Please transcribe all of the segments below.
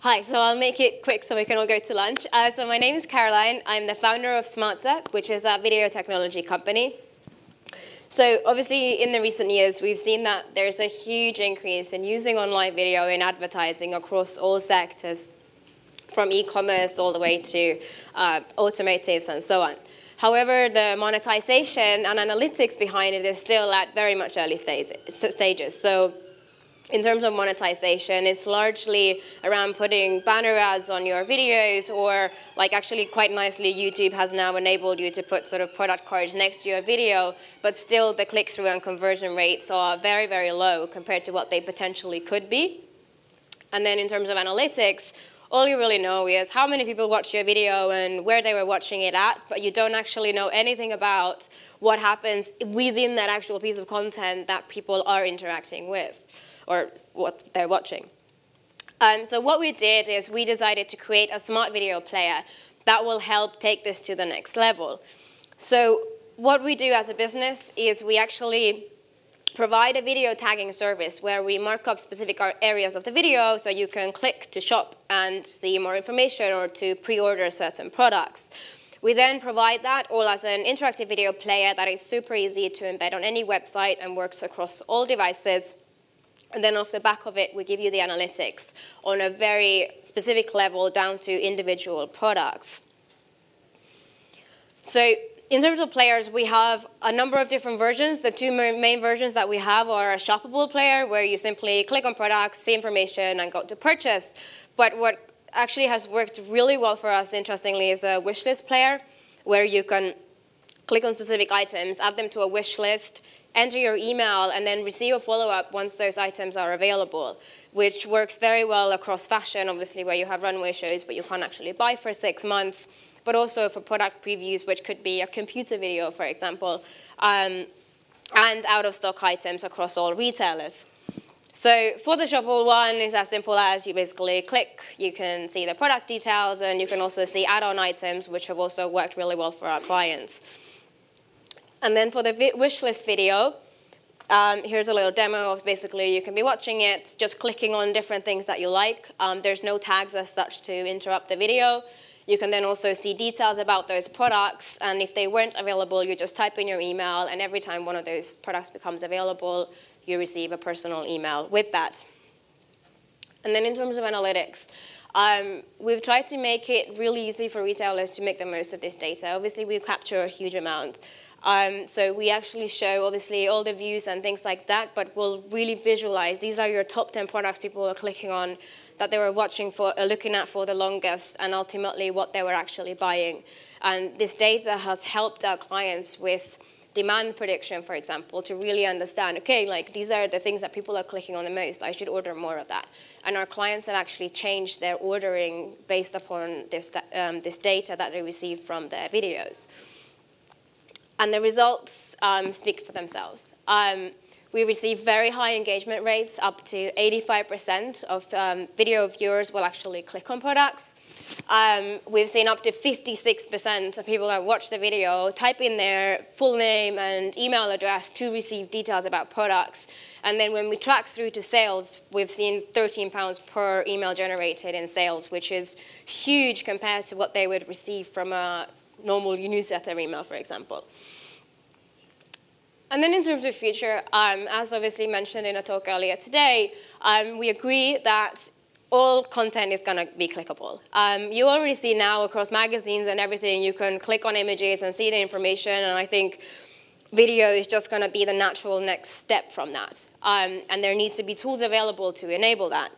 Hi, so I'll make it quick so we can all go to lunch. So my name is Karoline. I'm the founder of Smartzer, which is a video technology company. So obviously in the recent years, we've seen that there's a huge increase in using online video in advertising across all sectors, from e-commerce all the way to automotives and so on. However, the monetization and analytics behind it is still at very much early stages. So in terms of monetization, it's largely around putting banner ads on your videos, or like actually quite nicely, YouTube has now enabled you to put sort of product cards next to your video, but still the click-through and conversion rates are very, very low compared to what they potentially could be. And then in terms of analytics, all you really know is how many people watched your video and where they were watching it at, but you don't actually know anything about what happens within that actual piece of content that people are interacting with, or what they're watching. So what we did is we decided to create a smart video player that will help take this to the next level. So what we do as a business is we actually provide a video tagging service where we mark up specific areas of the video so you can click to shop and see more information or to pre-order certain products. We then provide that all as an interactive video player that is super easy to embed on any website and works across all devices. And then off the back of it, we give you the analytics on a very specific level down to individual products. So in terms of players, we have a number of different versions. The two main versions that we have are a shoppable player, where you simply click on products, see information, and go to purchase. But what actually has worked really well for us, interestingly, is a wishlist player, where you can click on specific items, add them to a wish list, enter your email, and then receive a follow-up once those items are available, which works very well across fashion, obviously, where you have runway shows, but you can't actually buy for 6 months, but also for product previews, which could be a computer video, for example, and out-of-stock items across all retailers. So for the shoppable one, it's as simple as you basically click, you can see the product details, and you can also see add-on items, which have also worked really well for our clients. And then for the wishlist video, here's a little demo of basically you can be watching it, just clicking on different things that you like. There's no tags as such to interrupt the video. You can then also see details about those products, and if they weren't available, you just type in your email, and every time one of those products becomes available, you receive a personal email with that. And then in terms of analytics, we've tried to make it really easy for retailers to make the most of this data. Obviously, we capture a huge amount. So we actually show, obviously, all the views and things like that, but we'll really visualize. These are your top 10 products people are clicking on that they were watching for, looking at for the longest, and ultimately what they were actually buying. And this data has helped our clients with demand prediction, for example, to really understand, okay, like these are the things that people are clicking on the most. I should order more of that. And our clients have actually changed their ordering based upon this, this data that they received from their videos. And the results speak for themselves. We receive very high engagement rates, up to 85% of video viewers will actually click on products. We've seen up to 56% of people that watch the video type in their full name and email address to receive details about products. And then when we track through to sales, we've seen £13 per email generated in sales, which is huge compared to what they would receive from a normal newsletter email, for example. And then in terms of future, as obviously mentioned in a talk earlier today, we agree that all content is going to be clickable. You already see now across magazines and everything, you can click on images and see the information, and I think video is just going to be the natural next step from that. And there needs to be tools available to enable that.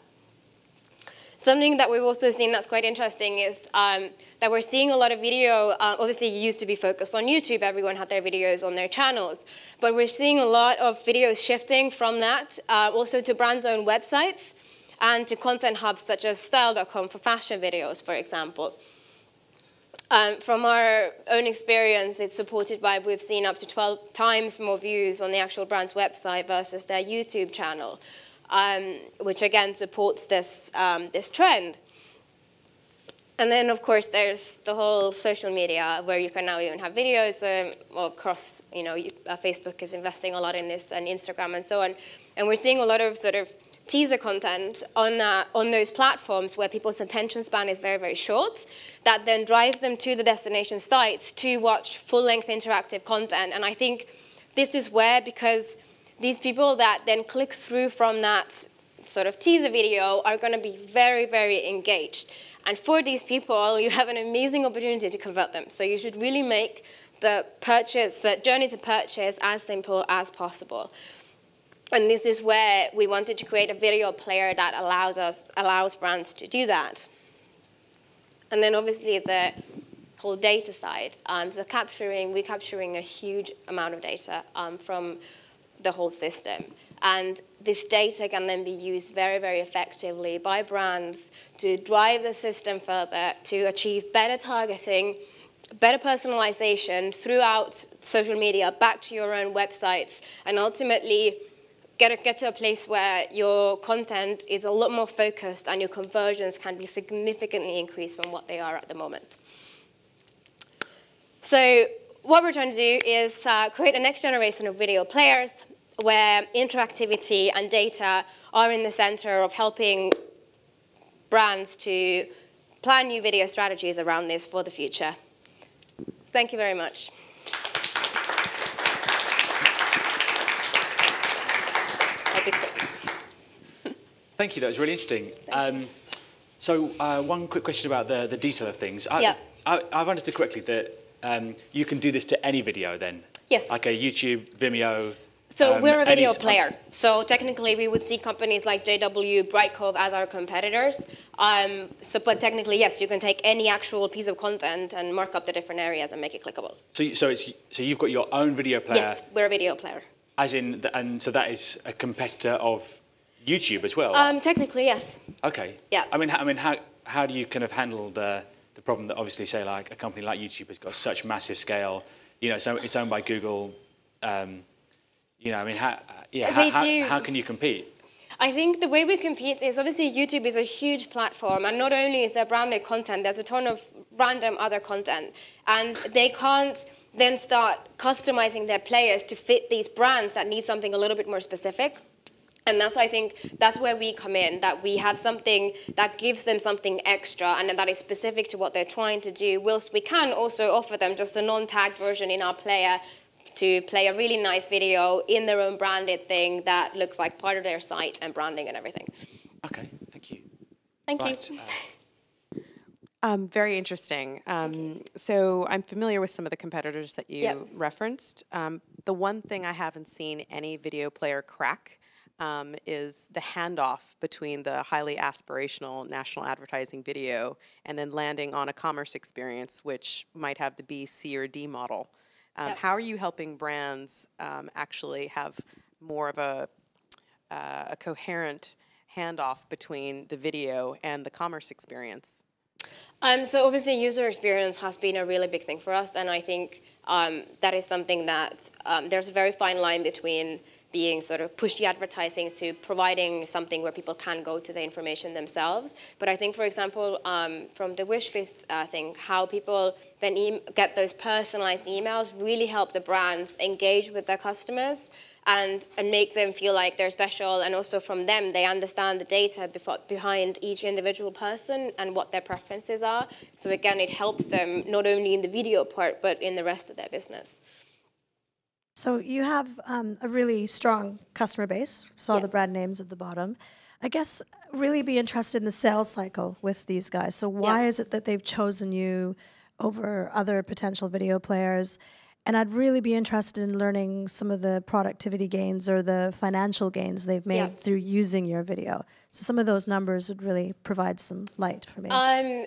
Something that we've also seen that's quite interesting is that we're seeing a lot of video. Obviously, it used to be focused on YouTube. Everyone had their videos on their channels. But we're seeing a lot of videos shifting from that also to brands' own websites and to content hubs such as style.com for fashion videos, for example. From our own experience, it's supported by, we've seen up to 12 times more views on the actual brand's website versus their YouTube channel. Which again supports this, this trend. And then, of course, there's the whole social media where you can now even have videos across, Facebook is investing a lot in this, and Instagram and so on. And we're seeing a lot of sort of teaser content on those platforms where people's attention span is very, very short, that then drives them to the destination sites to watch full-length interactive content. And I think this is where, because these people that then click through from that sort of teaser video are going to be very, very engaged. And for these people, you have an amazing opportunity to convert them. So you should really make the journey to purchase as simple as possible. And this is where we wanted to create a video player that allows brands to do that. And then obviously the whole data side. So we're capturing a huge amount of data from the whole system. And this data can then be used very, very effectively by brands to drive the system further, to achieve better targeting, better personalization throughout social media, back to your own websites, and ultimately get to a place where your content is a lot more focused and your conversions can be significantly increased from what they are at the moment. So what we're trying to do is create a next generation of video players where interactivity and data are in the center of helping brands to plan new video strategies around this for the future. Thank you very much. I'll be quick. Thank you, that was really interesting. So one quick question about the detail of things. Yeah. I've understood correctly that you can do this to any video then? Yes. Like a YouTube, Vimeo. So we're a video player. So technically, we would see companies like JW, Brightcove as our competitors. But technically, yes, you can take any actual piece of content and mark up the different areas and make it clickable. So you've got your own video player. Yes, we're a video player. As in, and so that is a competitor of YouTube as well. Technically, yes. Okay. Yeah. I mean, how do you kind of handle the problem that obviously, say, like a company like YouTube has got such massive scale? You know, so it's owned by Google. You know, I mean, how can you compete? I think the way we compete is obviously YouTube is a huge platform, and not only is there branded content, there's a ton of random other content, and they can't then start customizing their players to fit these brands that need something a little bit more specific. And I think that's where we come in, that we have something that gives them something extra and that is specific to what they're trying to do, whilst we can also offer them just a non-tagged version in our player to play a really nice video in their own branded thing that looks like part of their site and branding and everything. Okay, thank you. Thank you. Very interesting. So I'm familiar with some of the competitors that you referenced. The one thing I haven't seen any video player crack is the handoff between the highly aspirational national advertising video and then landing on a commerce experience, which might have the B, C, or D model. How are you helping brands actually have more of a coherent handoff between the video and the commerce experience? So obviously user experience has been a really big thing for us, and I think that is something that there's a very fine line between being sort of pushy advertising to providing something where people can go to the information themselves. But I think, for example, from the wishlist thing, how people then get those personalized emails really help the brands engage with their customers and make them feel like they're special. And also from them, they understand the data behind each individual person and what their preferences are. So again, it helps them not only in the video part, but in the rest of their business. So you have a really strong customer base. Saw the brand names at the bottom. I guess really be interested in the sales cycle with these guys. So why is it that they've chosen you over other potential video players? And I'd really be interested in learning some of the productivity gains or the financial gains they've made through using your video. So some of those numbers would really provide some light for me.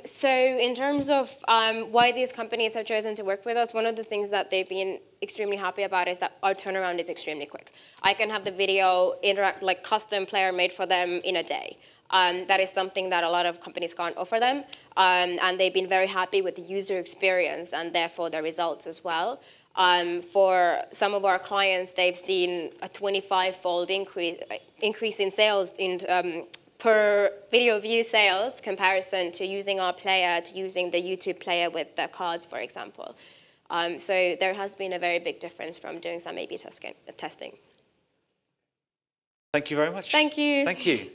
So in terms of why these companies have chosen to work with us, one of the things that they've been extremely happy about is that our turnaround is extremely quick. I can have the video like custom player made for them in a day. That is something that a lot of companies can't offer them. And they've been very happy with the user experience and therefore the results as well. For some of our clients, they've seen a 25-fold increase in sales in per video view sales comparison to using our player to using the YouTube player with the cards, for example. So there has been a very big difference from doing some A/B testing. Thank you very much. Thank you. Thank you.